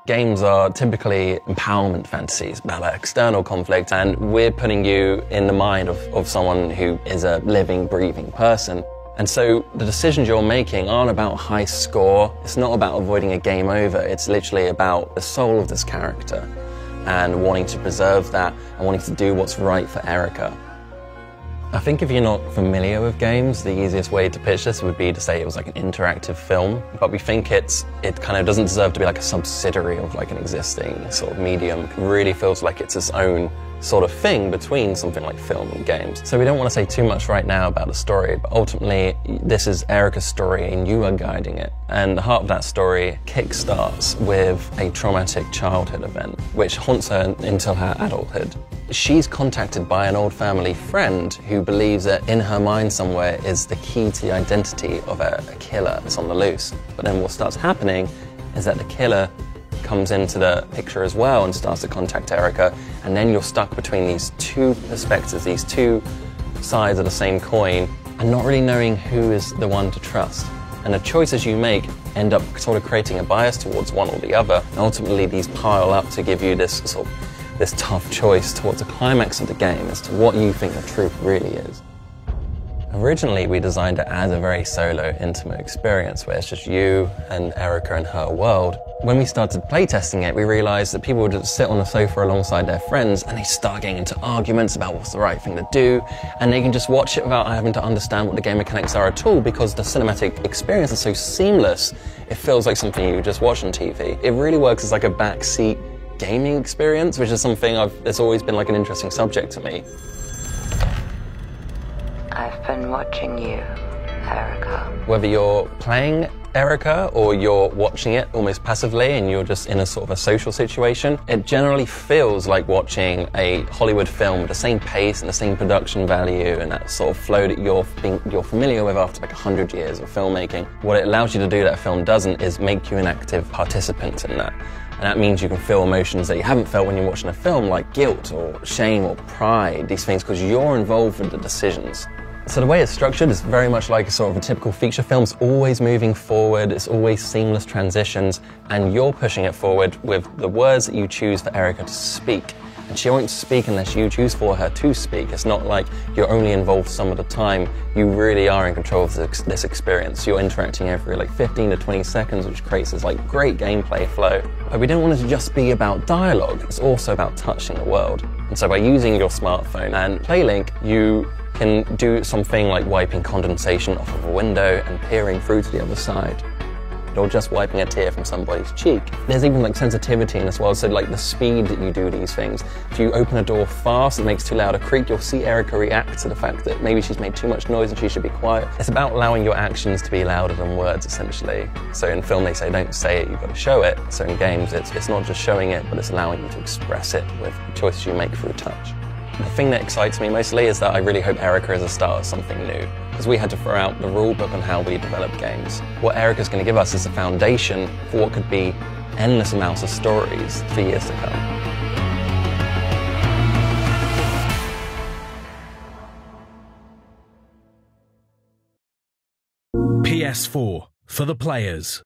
Games are typically empowerment fantasies about that external conflict, and we're putting you in the mind of someone who is a living, breathing person. And so the decisions you're making aren't about high score, it's not about avoiding a game over, it's literally about the soul of this character and wanting to preserve that and wanting to do what's right for Erica. I think if you're not familiar with games, the easiest way to pitch this would be to say it was like an interactive film, but we think it kind of doesn't deserve to be like a subsidiary of like an existing sort of medium. It really feels like it's its own sort of thing between something like film and games. So we don't want to say too much right now about the story, but ultimately this is Erica's story and you are guiding it. And the heart of that story kickstarts with a traumatic childhood event, which haunts her until her adulthood. She's contacted by an old family friend who believes that in her mind somewhere is the key to the identity of a killer that's on the loose. But then what starts happening is that the killer comes into the picture as well and starts to contact Erica, and then you're stuck between these two perspectives, these two sides of the same coin, and not really knowing who is the one to trust. And the choices you make end up sort of creating a bias towards one or the other, and ultimately these pile up to give you this tough choice towards the climax of the game as to what you think the truth really is. Originally, we designed it as a very solo, intimate experience where it's just you and Erica and her world. When we started playtesting it, we realized that people would just sit on the sofa alongside their friends and they start getting into arguments about what's the right thing to do, and they can just watch it without having to understand what the game mechanics are at all because the cinematic experience is so seamless, it feels like something you just watch on TV. It really works as like a backseat gaming experience, which is something it's always been like an interesting subject to me. I've been watching you, Erica. Whether you're playing Erica or you're watching it almost passively and you're just in a sort of a social situation, it generally feels like watching a Hollywood film with the same pace and the same production value and that sort of flow that you're familiar with after like 100 years of filmmaking. What it allows you to do that a film doesn't is make you an active participant in that. And that means you can feel emotions that you haven't felt when you're watching a film, like guilt or shame or pride, these things, because you're involved with the decisions. So the way it's structured is very much like a sort of a typical feature film. It's always moving forward, it's always seamless transitions, and you're pushing it forward with the words that you choose for Erica to speak. And she won't speak unless you choose for her to speak. It's not like you're only involved some of the time. You really are in control of this experience. You're interacting every like 15 to 20 seconds, which creates this like great gameplay flow. But we didn't want it to just be about dialogue. It's also about touching the world. And so by using your smartphone and PlayLink, you can do something like wiping condensation off of a window and peering through to the other side, or just wiping a tear from somebody's cheek. There's even like sensitivity in this world, so like the speed that you do these things. If you open a door fast, it makes too loud a creak, you'll see Erica react to the fact that maybe she's made too much noise and she should be quiet. It's about allowing your actions to be louder than words, essentially. So in film they say don't say it, you've got to show it. So in games it's not just showing it, but it's allowing you to express it with choices you make through touch. The thing that excites me mostly is that I really hope Erica is a start of something new, because we had to throw out the rule book on how we develop games. What Erica's going to give us is a foundation for what could be endless amounts of stories for years to come. PS4 for the players.